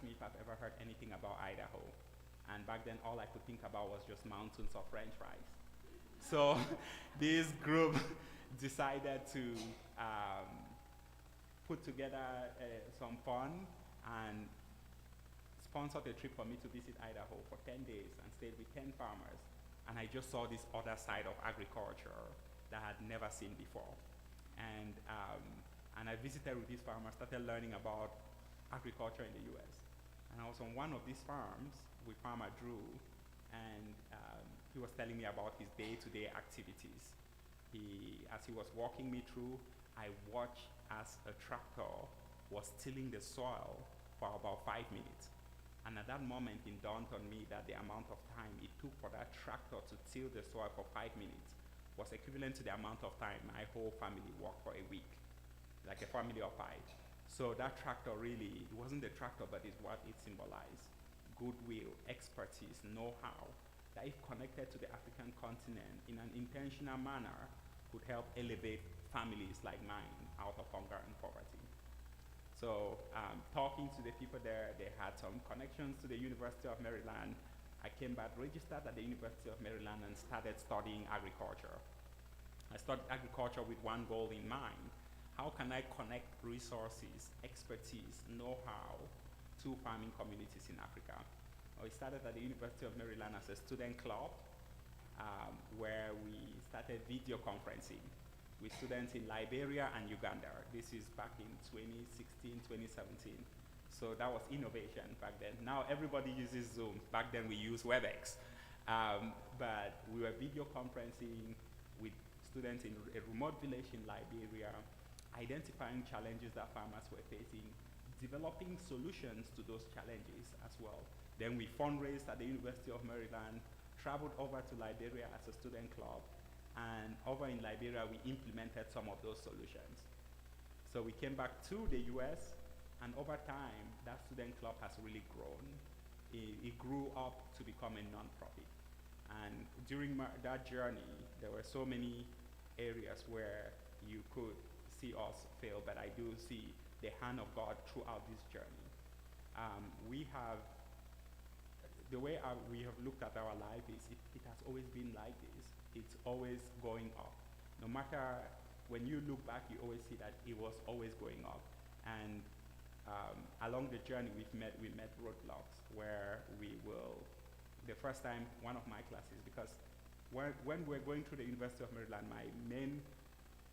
me if I've ever heard anything about Idaho. And back then, all I could think about was just mountains of French fries. So this group decided to um, put together some fun and sponsored a trip for me to visit Idaho for 10 days and stayed with 10 farmers. And I just saw this other side of agriculture that I had never seen before. And, um, and I visited with these farmers, started learning about agriculture in the US. And I was on one of these farms with Farmer Drew, and he was telling me about his day-to-day activities. As he was walking me through, I watched as a tractor was tilling the soil for about 5 minutes. And at that moment, it dawned on me that the amount of time it took for that tractor to till the soil for 5 minutes was equivalent to the amount of time my whole family worked for a week, like a family of 5. So that tractor really, it wasn't the tractor, but it's what it symbolized. Goodwill, expertise, know-how, that if connected to the African continent in an intentional manner, could help elevate families like mine out of hunger and poverty. So talking to the people there, they had some connections to the University of Maryland. I came back, registered at the University of Maryland, and started studying agriculture. I studied agriculture with one goal in mind. How can I connect resources, expertise, know-how to farming communities in Africa? I started at the University of Maryland as a student club, where we started video conferencing with students in Liberia and Uganda. This is back in 2016, 2017. So that was innovation back then. Now everybody uses Zoom. Back then we used WebEx. But we were video conferencing with students in a remote village in Liberia, identifying challenges that farmers were facing, developing solutions to those challenges as well. Then we fundraised at the University of Maryland, traveled over to Liberia as a student club, and over in Liberia, we implemented some of those solutions. So we came back to the US, and over time, that student club has really grown. It grew up to become a nonprofit. And during that journey, there were so many areas where you could see us fail, but I do see the hand of God throughout this journey. The way we have looked at our life is it has always been like this. It's always going up. No matter, when you look back, you always see that it was always going up. And along the journey, we met roadblocks where the first time, one of my classes, because when we were going through the University of Maryland,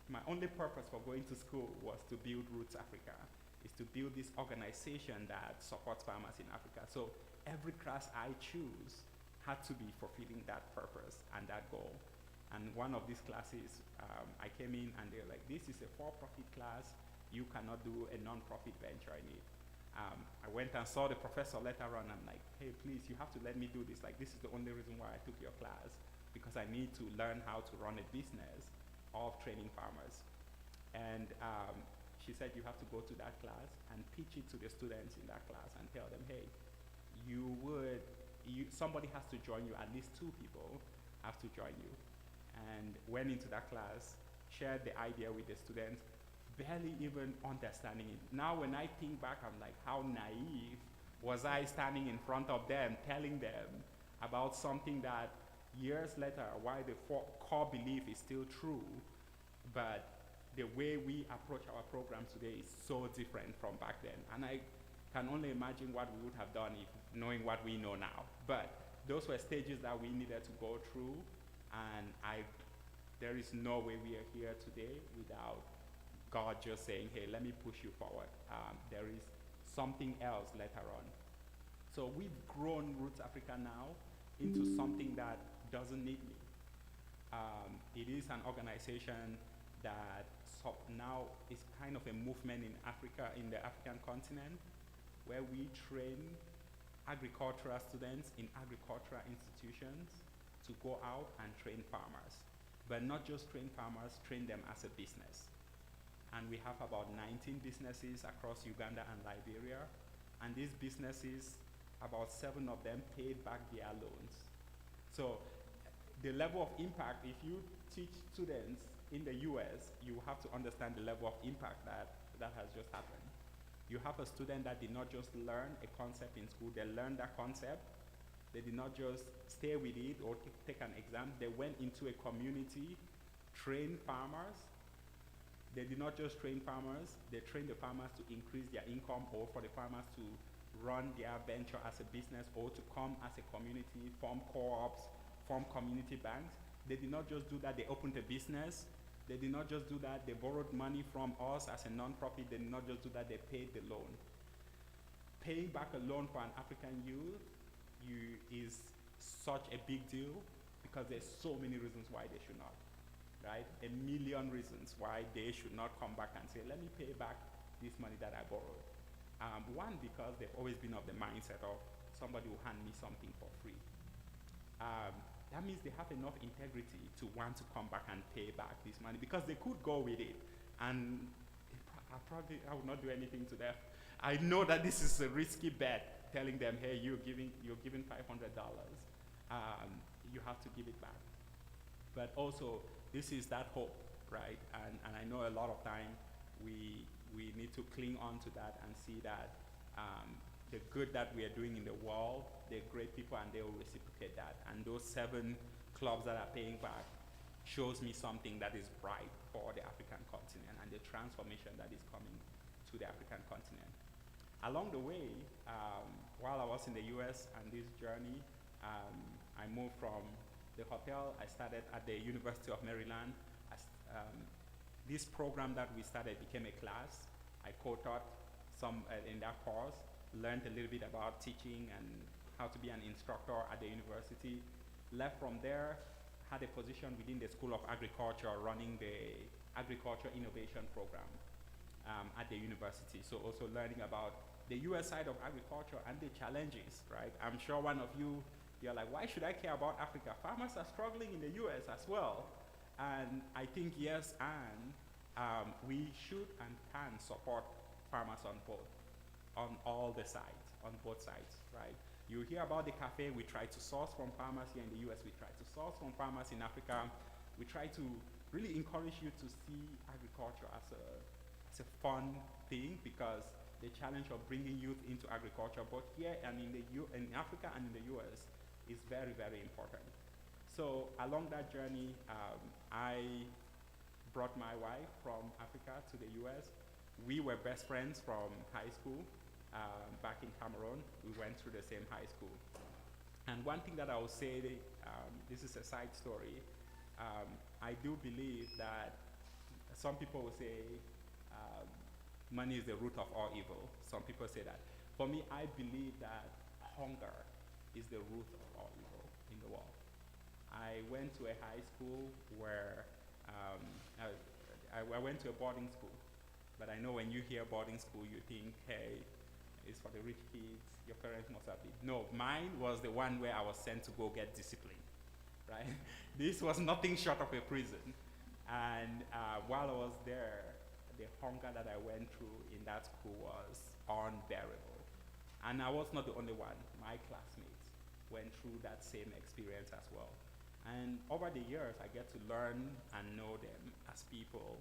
my only purpose for going to school was to build Roots Africa, is to build this organization that supports farmers in Africa. So every class I choose had to be fulfilling that purpose and that goal. And one of these classes, I came in and they were like, this is a for-profit class, you cannot do a non-profit venture in it. I went and saw the professor later on, I'm like, hey, please, you have to let me do this. Like, this is the only reason why I took your class, because I need to learn how to run a business of training farmers. And she said, you have to go to that class and pitch it to the students in that class and tell them, hey, somebody has to join you, at least 2 people have to join you. And went into that class, shared the idea with the students, barely even understanding it. Now when I think back, I'm like, how naive was I standing in front of them, telling them about something that years later, why the core belief is still true, but the way we approach our programs today is so different from back then. And I can only imagine what we would have done if knowing what we know now. But those were stages that we needed to go through, and there is no way we are here today without God just saying, hey, let me push you forward. There is something else later on. So we've grown Roots Africa now into something that doesn't need me. It is an organization that now is kind of a movement in Africa, in the African continent, where we train agricultural students in agricultural institutions to go out and train farmers. But not just train farmers, train them as a business. And we have about 19 businesses across Uganda and Liberia. And these businesses, about 7 of them paid back their loans. So the level of impact, if you teach students in the US, you have to understand the level of impact that has just happened. You have a student that did not just learn a concept in school, they learned that concept. They did not just stay with it or take an exam. They went into a community, trained farmers. They did not just train farmers, they trained the farmers to increase their income or for the farmers to run their venture as a business or to come as a community, form co-ops, form community banks. They did not just do that, they opened a business. They did not just do that, they borrowed money from us as a non-profit. They did not just do that, they paid the loan. Paying back a loan for an African youth is such a big deal because there's so many reasons why they should not, right? A million reasons why they should not come back and say, let me pay back this money that I borrowed. One, because they've always been of the mindset of somebody will hand me something for free. That means they have enough integrity to want to come back and pay back this money because they could go with it and I would not do anything to them. I know that this is a risky bet, telling them, hey, you're giving $500, you have to give it back. But also, this is that hope, right? And I know a lot of time we need to cling on to that and see that the good that we are doing in the world, they're great people and they will reciprocate that. And those 7 clubs that are paying back shows me something that is bright for the African continent and the transformation that is coming to the African continent. Along the way, while I was in the US and this journey, I moved from the hotel. I started at the University of Maryland. This program that we started became a class. I co-taught some in that course, learned a little bit about teaching and how to be an instructor at the university. Left from there, had a position within the School of Agriculture running the Agriculture Innovation Program at the university. So also learning about the US side of agriculture and the challenges, right? I'm sure one of you're like, why should I care about Africa? Farmers are struggling in the US as well. And I think yes, and we should and can support farmers on all the sides, on both sides, right? You hear about the cafe, we try to source from farmers here in the US, we try to source from farmers in Africa. We try to really encourage you to see agriculture as a fun thing because the challenge of bringing youth into agriculture, both here and in Africa and in the US, is very, very important. So along that journey, I brought my wife from Africa to the US. We were best friends from high school back in Cameroon. We went through the same high school. And one thing that I will say, this is a side story, I do believe that some people will say money is the root of all evil. Some people say that. For me, I believe that hunger is the root of all evil in the world. I went to a high school where I went to a boarding school. But I know when you hear boarding school, you think, hey, it's for the rich kids, your parents must have been. No, mine was the one where I was sent to go get discipline, right? This was nothing short of a prison. And while I was there, the hunger that I went through in that school was unbearable. And I was not the only one. My classmates went through that same experience as well. And over the years, I get to learn and know them as people.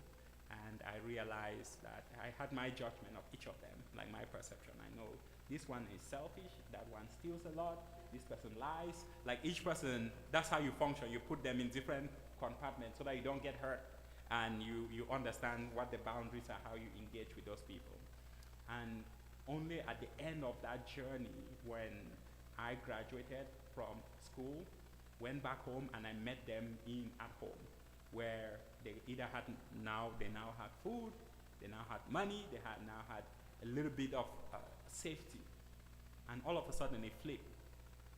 And I realized that I had my judgment of each of them, like my perception. I know this one is selfish, that one steals a lot, this person lies. Like each person, that's how you function. You put them in different compartments so that you don't get hurt. And you understand what the boundaries are, how you engage with those people. And only at the end of that journey, when I graduated from school, went back home and I met them at home, where they either they now had food, they now had money, they now had a little bit of safety. And all of a sudden it flipped.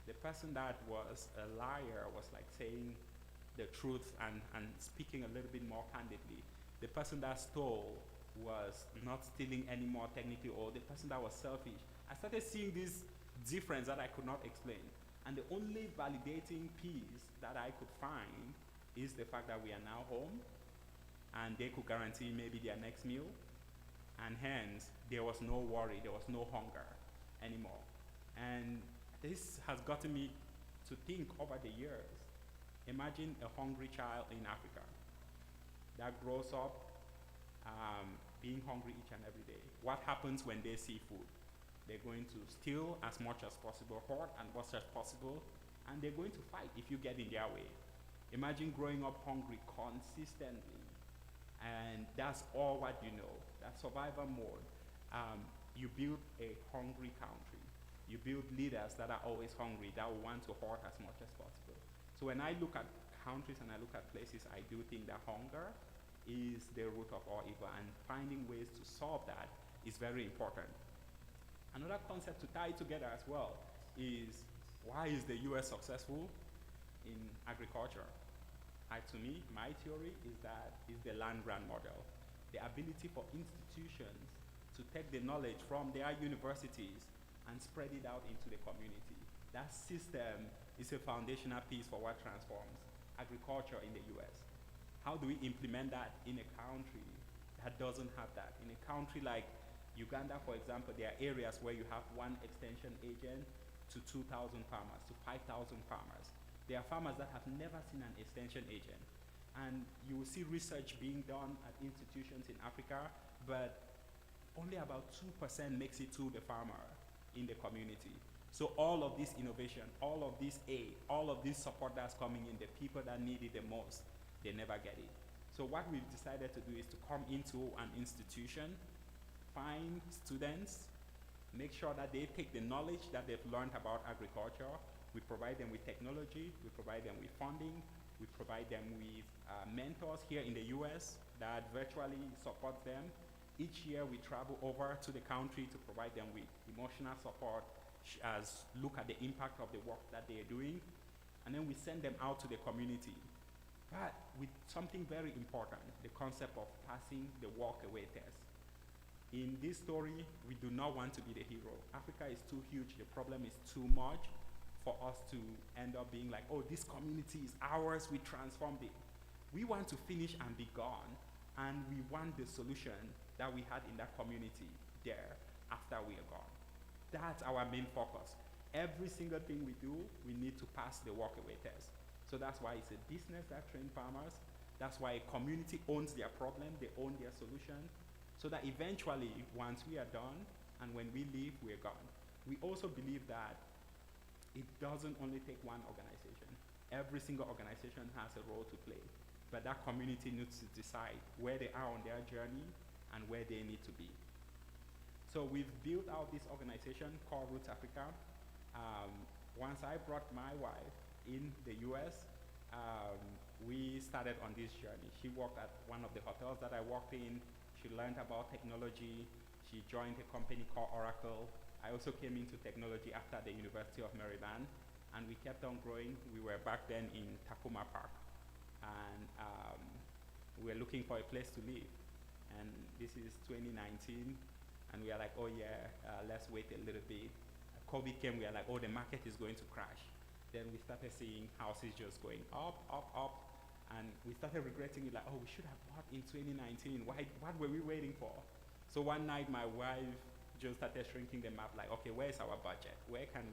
The person that was a liar was like saying the truth and speaking a little bit more candidly. The person that stole was not stealing anymore technically, or the person that was selfish. I started seeing this difference that I could not explain. And the only validating piece that I could find is the fact that we are now home and they could guarantee maybe their next meal, and hence there was no worry, there was no hunger anymore. And this has gotten me to think over the years. Imagine a hungry child in Africa that grows up being hungry each and every day. What happens when they see food? They're going to steal as much as possible, hoard as much as possible, and they're going to fight if you get in their way. Imagine growing up hungry consistently, and that's all what you know. That survival mode. You build a hungry country. You build leaders that are always hungry, that will want to hoard as much as possible. So when I look at countries and I look at places, I do think that hunger is the root of all evil, and finding ways to solve that is very important. Another concept to tie together as well is, why is the US successful in agriculture? To me, my theory is that is the land grant model. The ability for institutions to take the knowledge from their universities and spread it out into the community. That system is a foundational piece for what transforms agriculture in the US. How do we implement that in a country that doesn't have that? In a country like Uganda, for example, there are areas where you have one extension agent to 2,000 farmers, to 5,000 farmers. There are farmers that have never seen an extension agent. And you will see research being done at institutions in Africa, but only about 2% makes it to the farmer in the community. So all of this innovation, all of this aid, all of this support that's coming in, the people that need it the most, they never get it. So what we've decided to do is to come into an institution, find students, make sure that they take the knowledge that they've learned about agriculture. We provide them with technology, we provide them with funding, we provide them with mentors here in the US that virtually support them. Each year we travel over to the country to provide them with emotional support, as look at the impact of the work that they are doing, and then we send them out to the community. But with something very important, the concept of passing the walk-away test. In this story, we do not want to be the hero. Africa is too huge, the problem is too much for us to end up being like, oh, this community is ours, we transformed it. We want to finish and be gone, and we want the solution that we had in that community there after we are gone. That's our main focus. Every single thing we do, we need to pass the walk-away test. So that's why it's a business that trains farmers. That's why a community owns their problem, they own their solution, so that eventually, once we are done, and when we leave, we're gone. We also believe that it doesn't only take one organization. Every single organization has a role to play, but that community needs to decide where they are on their journey and where they need to be. So we've built out this organization called Roots Africa. Once I brought my wife in the US, we started on this journey. She worked at one of the hotels that I worked in. She learned about technology. She joined a company called Oracle. I also came into technology after the University of Maryland, and we kept on growing. We were back then in Takoma Park, and we were looking for a place to live. And this is 2019, and we are like, oh yeah, let's wait a little bit. COVID came, we are like, oh, the market is going to crash. Then we started seeing houses just going up, up, up, and we started regretting it, like, oh, we should have bought in 2019. What were we waiting for? So one night, my wife just started shrinking the map, like, okay, where's our budget? Where can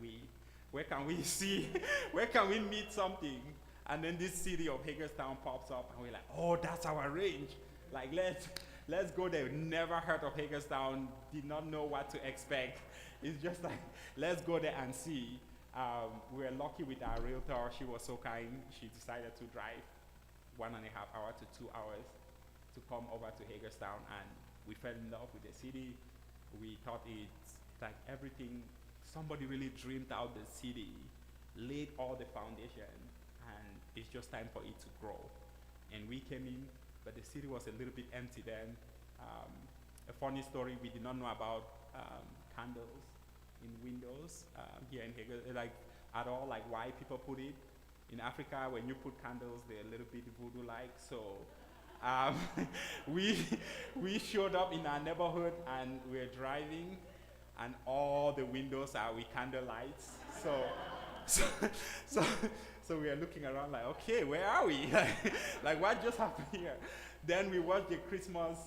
we see, where can we meet something? And then this city of Hagerstown pops up, and we're like, oh, that's our range. Like, let's go there. Never heard of Hagerstown, did not know what to expect. It's just like, let's go there and see. We were lucky with our realtor. She was so kind. She decided to drive 1.5 hours to 2 hours to come over to Hagerstown, and we fell in love with the city. We thought it's like everything, somebody really dreamed out the city, laid all the foundation, and it's just time for it to grow. And we came in, but the city was a little bit empty then. A funny story, we did not know about candles in windows here in Hagerstown, like at all, like why people put it. In Africa, when you put candles, they're a little bit voodoo-like, so we showed up in our neighborhood, and we're driving, and all the windows are with candle lights. So we are looking around like, okay, where are we? Like what just happened here? Then we watched the Christmas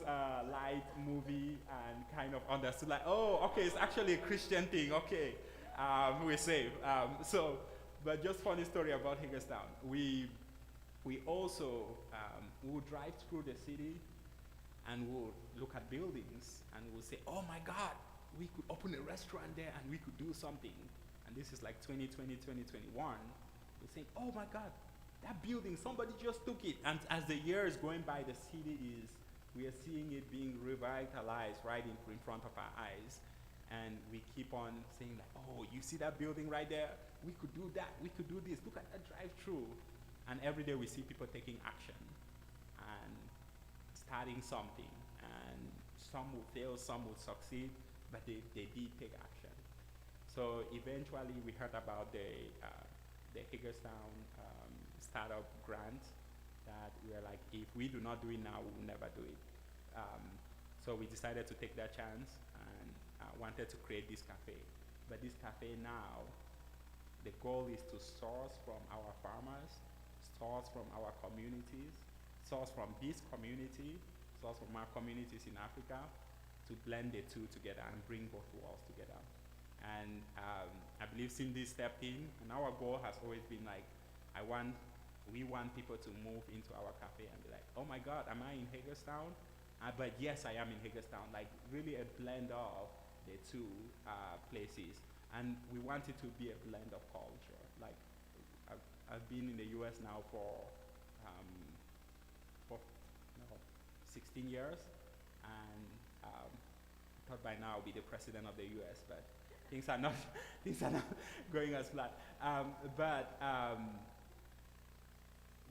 light movie and kind of understood, like, oh, okay, it's actually a Christian thing. Okay, we're safe. But just funny story about Hagerstown. We also would drive through the city, and we'll look at buildings and we'll say, oh my God, we could open a restaurant there and we could do something. And this is like 2020, 2021. We're saying, oh my God, that building, somebody just took it. And as the year is going by, the city is, we are seeing it being revitalized right in front of our eyes. And we keep on saying like, oh, you see that building right there? We could do that, we could do this, look at that drive-through. And every day we see people taking action and starting something. And some will fail, some will succeed, but they did take action. So eventually we heard about the Hagerstown startup grant that we were like, if we do not do it now, we will never do it. So we decided to take that chance and wanted to create this cafe. But this cafe now, the goal is to source from our farmers, source from our communities, source from this community, source from our communities in Africa, to blend the two together and bring both worlds together. And I believe Cindy stepped in, and our goal has always been like, we want people to move into our cafe and be like, oh my God, am I in Hagerstown? But yes, I am in Hagerstown. Like really a blend of the two places. And we want it to be a blend of culture. Like I've been in the US now for 16 years, and I thought by now I'll be the president of the US, but things are not going as planned.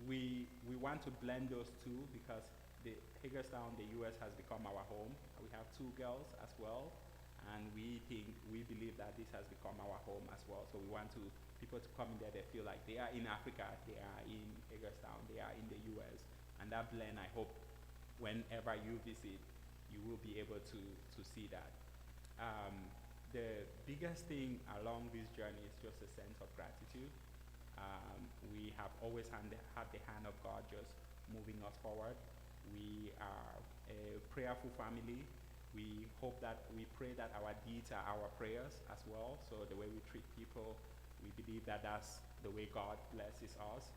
We want to blend those two because the Hagerstown, the US has become our home. We have 2 girls as well, and we believe that this has become our home as well. So we want people to come in there, they feel like they are in Africa, they are in Hagerstown, they are in the US. And that blend, I hope, whenever you visit, you will be able to see that. The biggest thing along this journey is just a sense of gratitude. We have always had the hand of God just moving us forward. We are a prayerful family. We pray that our deeds are our prayers as well. So the way we treat people, we believe that that's the way God blesses us.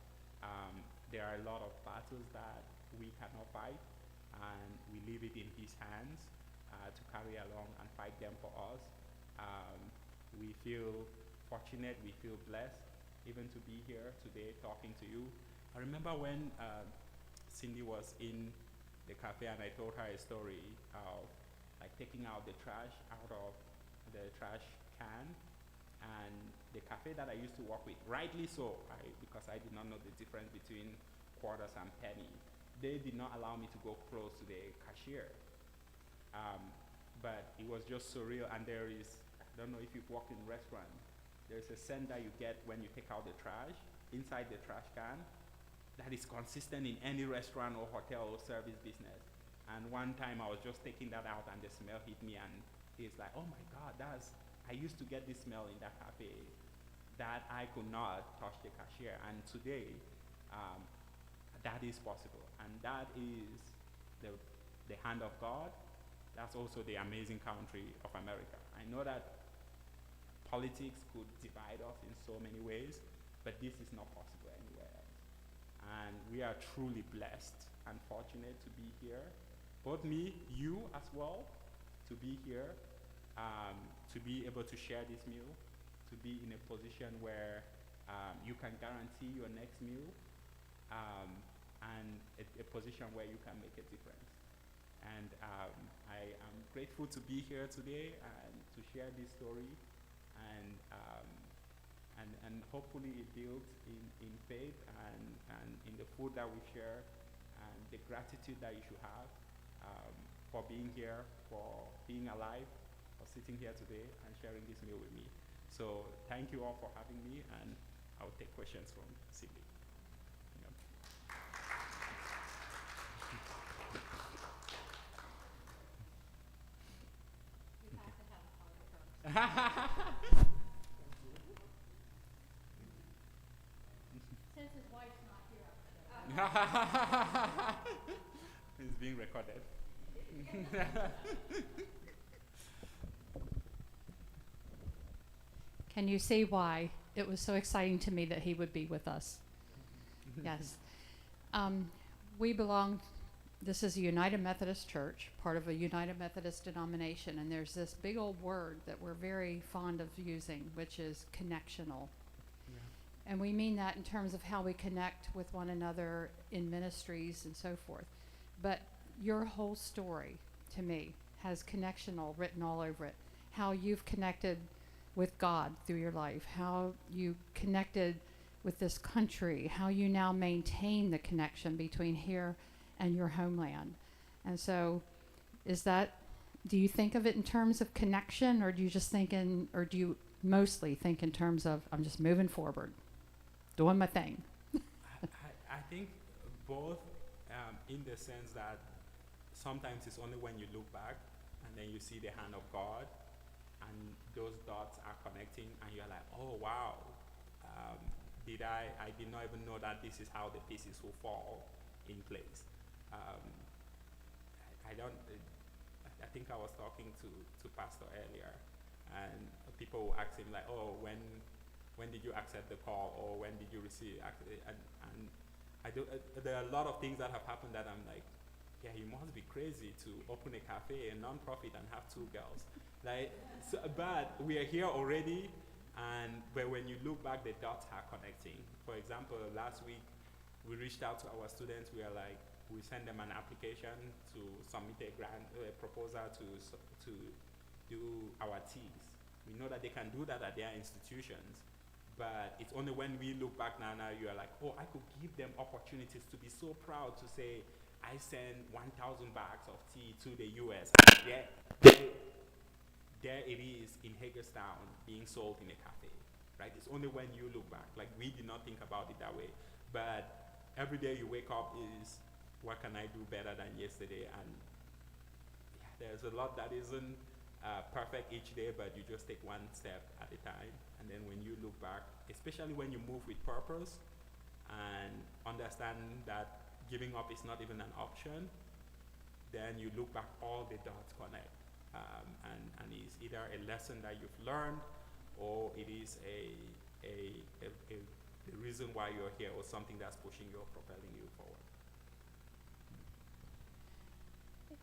There are a lot of battles that we cannot fight, and we leave it in His hands to carry along and fight them for us. We feel fortunate, we feel blessed even to be here today talking to you. I remember when Cindy was in the cafe and I told her a story of like taking out the trash out of the trash can, and the cafe that I used to work with, rightly so, because I did not know the difference between quarters and penny, they did not allow me to go close to the cashier. But it was just surreal, and I don't know if you've worked in a restaurant, there's a scent that you get when you take out the trash inside the trash can that is consistent in any restaurant or hotel or service business. And one time I was just taking that out and the smell hit me, and it's like, oh my God, I used to get this smell in that cafe that I could not touch the cashier. And today, that is possible. And that is the hand of God. That's also the amazing country of America. I know that politics could divide us in so many ways, but this is not possible anywhere else. And we are truly blessed and fortunate to be here. Both me, you as well, to be here, to be able to share this meal, to be in a position where you can guarantee your next meal, and a position where you can make a difference. And I am grateful to be here today and to share this story, and hopefully it builds in faith and in the food that we share, and the gratitude that you should have for being here, for being alive, for sitting here today and sharing this meal with me. So thank you all for having me, and I'll take questions from Cindy. You have to have a Since his wife's not here, It's being recorded. Can you see why it was so exciting to me that he would be with us? Yes. We belong, this is a United Methodist Church, part of a United Methodist denomination, and there's this big old word that we're very fond of using, which is connectional. Yeah. And we mean that in terms of how we connect with one another in ministries and so forth. But your whole story, to me, has connectional written all over it. How you've connected with God through your life, how you connected with this country, how you now maintain the connection between here and your homeland. And so do you think of it in terms of connection, or do you mostly think in terms of, I'm just moving forward, doing my thing? I think both, in the sense that sometimes it's only when you look back and then you see the hand of God and those dots are connecting and you're like, oh wow, I did not even know that this is how the pieces will fall in place. I think I was talking to Pastor earlier, and people will ask him like, oh, when did you accept the call, or when did you receive? And there are a lot of things that have happened that I'm like, yeah, you must be crazy to open a cafe, a non-profit, and have 2 girls. Like, so, but we are here already, but when you look back, the dots are connecting. For example, last week we reached out to our students. We sent them an application to submit a grant proposal to do our teas. We know that they can do that at their institutions, but it's only when we look back now you are like, oh, I could give them opportunities to be so proud to say, I send 1,000 bags of tea to the US. There it is in Hagerstown being sold in a cafe, right? It's only when you look back. Like, we did not think about it that way. But every day you wake up is, what can I do better than yesterday? And yeah, there's a lot that isn't perfect each day, but you just take one step at a time. And then when you look back, especially when you move with purpose and understand that giving up is not even an option, then you look back, all the dots connect. And it's either a lesson that you've learned, or it is the reason why you're here, or something that's pushing you or propelling you forward.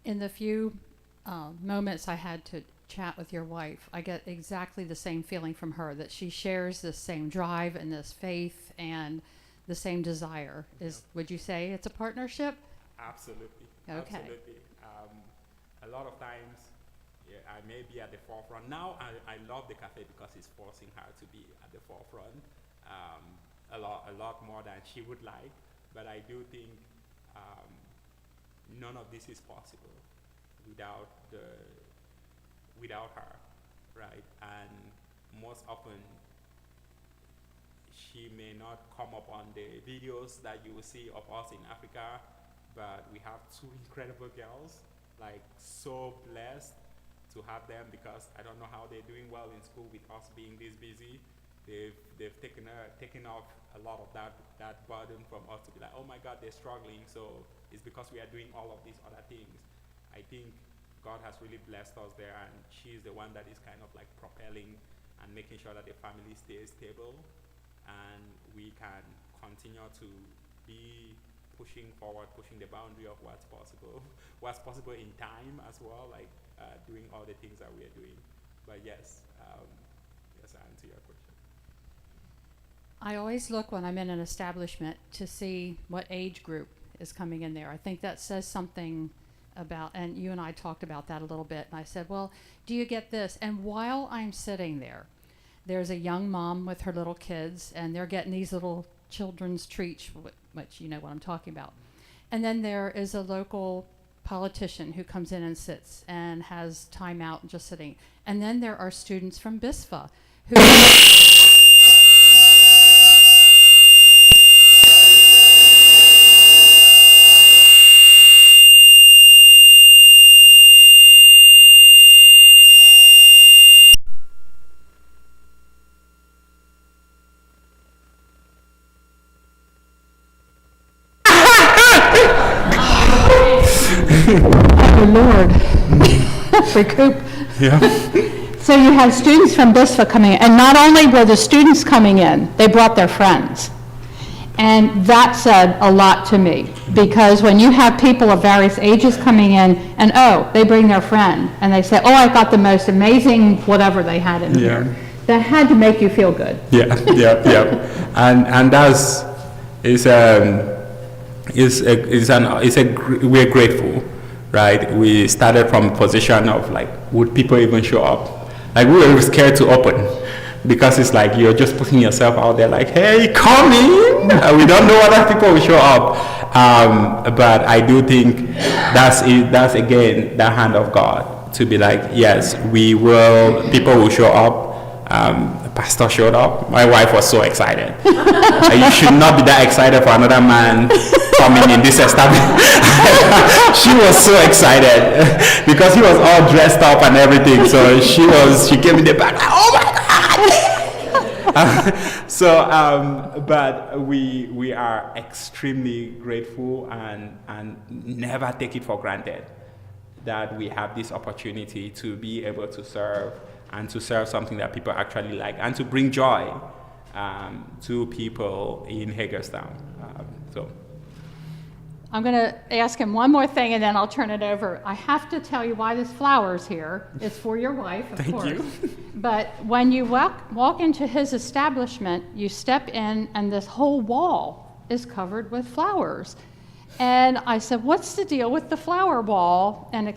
In the few moments I had to chat with your wife, I get exactly the same feeling from her, that she shares this same drive and this faith and the same desire. Would you say it's a partnership? Absolutely. Okay. Absolutely. A lot of times, I may be at the forefront. Now I love the cafe because it's forcing her to be at the forefront a lot more than she would like. But I do think none of this is possible without her, right? And most often, she may not come up on the videos that you will see of us in Africa, but we have 2 incredible girls, like, so blessed to have them, because I don't know how they're doing well in school with us being this busy. They've taken off a lot of that burden from us to be like, oh my God, they're struggling. So it's because we are doing all of these other things. I think God has really blessed us there, and she's the one that is kind of like propelling and making sure that the family stays stable, and we can continue to be pushing forward, pushing the boundary of what's possible in time as well, like doing all the things that we are doing. But yes, I answer your question. I always look when I'm in an establishment to see what age group is coming in there. I think that says something about, and you and I talked about that a little bit, and I said, well, do you get this? And while I'm sitting there, there's a young mom with her little kids, and they're getting these little children's treats, which you know what I'm talking about. And then there is a local politician who comes in and sits and has time out and just sitting. And then there are students from BISFA who Oh, Lord. Recoup. Yeah. So you have students from BISFA coming in, and not only were the students coming in, they brought their friends. And that said a lot to me, because when you have people of various ages coming in, and they bring their friend, and they say, I got the most amazing whatever they had in here. That had to make you feel good. Yeah. And that's, we're grateful, right? We started from a position of like, would people even show up? Like, we were scared to open. Because it's like you're just putting yourself out there like, hey, come in. We don't know whether people will show up. But I do think that's again, the hand of God to be like, yes, people will show up. Pastor showed up. My wife was so excited. You should not be that excited for another man coming in this establishment. She was so excited because he was all dressed up and everything. So she gave me the back, like, oh my God. But we are extremely grateful and never take it for granted that we have this opportunity to be able to serve and to serve something that people actually like and to bring joy to people in Hagerstown. So I'm going to ask him one more thing, and then I'll turn it over. I have to tell you why this flower's here. It's for your wife, of course. Thank you. But when you walk into his establishment, you step in, and this whole wall is covered with flowers. And I said, what's the deal with the flower wall? And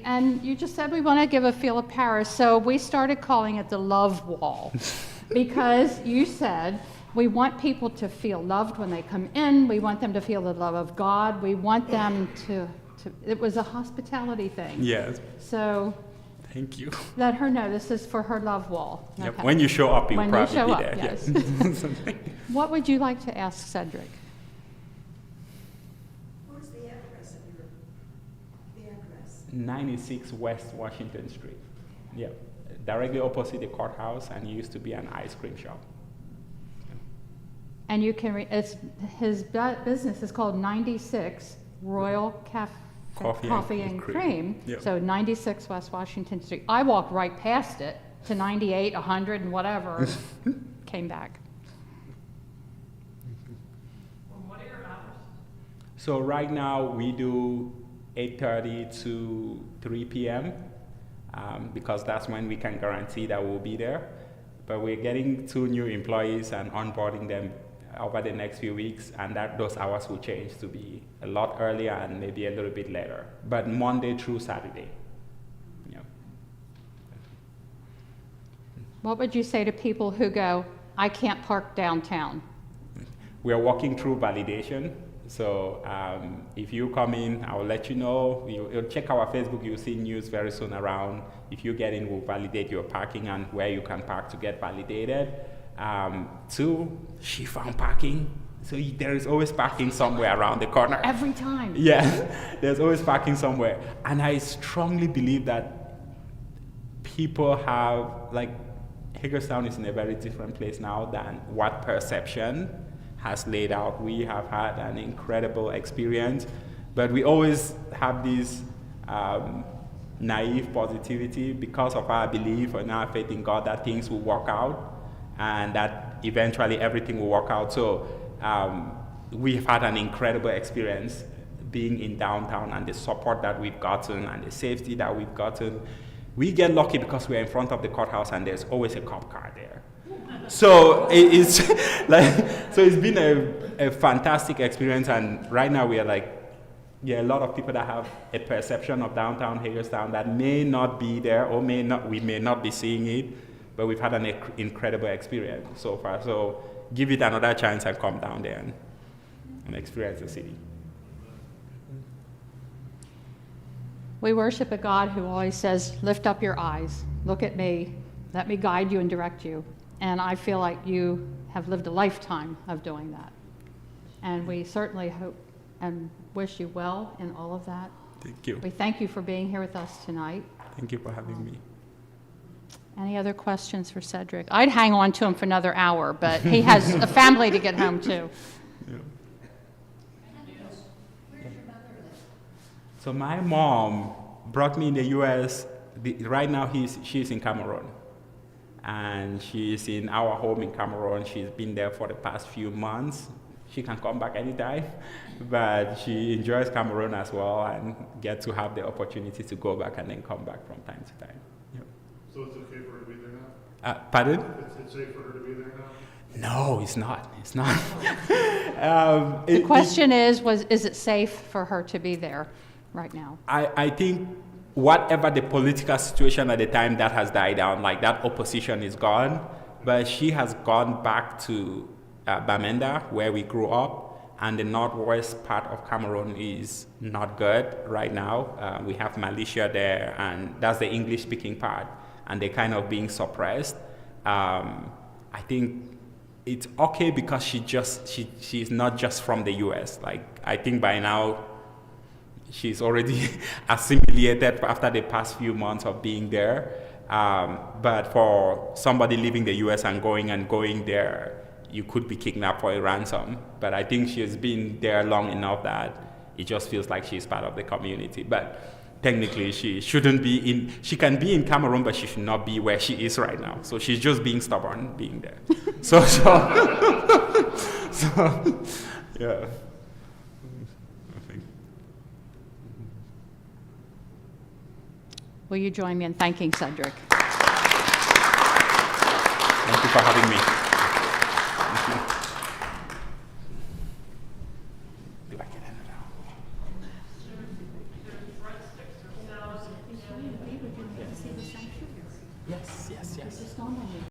and you just said we want to give a feel of Paris. So we started calling it the love wall because you said, we want people to feel loved when they come in. We want them to feel the love of God. We want them to it was a hospitality thing. Yes. So thank you. let her know this is for her love wall. Yep. Okay. When you show up, you'll probably show be up, there. yes. Yes. What would you like to ask Cedric? What's the address of the address? 96 West Washington Street. Yeah. Directly opposite the courthouse, and it used to be an ice cream shop. And you can, his business is called 96 Royal Coffee and Cream. Yep. So 96 West Washington Street. I walked right past it to 98, 100, and whatever, came back. What are your hours? So right now we do 8:30 to 3 p.m. Because that's when we can guarantee that we'll be there. But we're getting 2 new employees and onboarding them over the next few weeks, and those hours will change to be a lot earlier and maybe a little bit later. But Monday through Saturday. Yeah. What would you say to people who go, I can't park downtown? We are walking through validation. So if you come in, I will let you know. You'll check our Facebook. You'll see news very soon around. If you get in, we'll validate your parking and where you can park to get validated. 2, she found parking. So there is always parking somewhere around the corner. Every time. Yeah, there's always parking somewhere. And I strongly believe that people have, like, Hagerstown is in a very different place now than what perception has laid out. We have had an incredible experience, but we always have this naive positivity because of our belief and our faith in God that things will work out and that eventually everything will work out. So we've had an incredible experience being in downtown and the support that we've gotten and the safety that we've gotten. We get lucky because we're in front of the courthouse and there's always a cop car there. So it's like, so it's been a fantastic experience, and right now we are like, a lot of people that have a perception of downtown Hagerstown that may not be there or we may not be seeing it, but we've had an incredible experience so far. So give it another chance and come down there and experience the city. We worship a God who always says, lift up your eyes, look at me, let me guide you and direct you. And I feel like you have lived a lifetime of doing that. And we certainly hope and wish you well in all of that. Thank you. We thank you for being here with us tonight. Thank you for having me. Any other questions for Cedric? I'd hang on to him for another hour, but he has a family to get home to. Yeah. So my mom brought me in the U.S. Right now she's in Cameroon. And she's in our home in Cameroon. She's been there for the past few months. she can come back anytime, but she enjoys Cameroon as well and get to have the opportunity to go back and then come back from time to time. Yep. So it's okay for her to be there now? Pardon? It's safe for her to be there now? No, it's not. It's not. The question is it safe for her to be there right now? I think whatever the political situation at the time, that has died down, like that opposition is gone, but she has gone back to Bamenda, where we grew up, and the northwest part of Cameroon is not good right now. We have militia there, and that's the English-speaking part, and they're kind of being suppressed. I think it's okay because she's not just from the US. Like, I think by now she's already assimilated after the past few months of being there. But for somebody leaving the US and going there, you could be kidnapped for a ransom. But I think she's been there long enough that it just feels like she's part of the community. But technically, she shouldn't be in, she can be in Cameroon, but she should not be where she is right now. So she's just being stubborn, being there. so, yeah. Will you join me in thanking Cedric? Thank you for having me.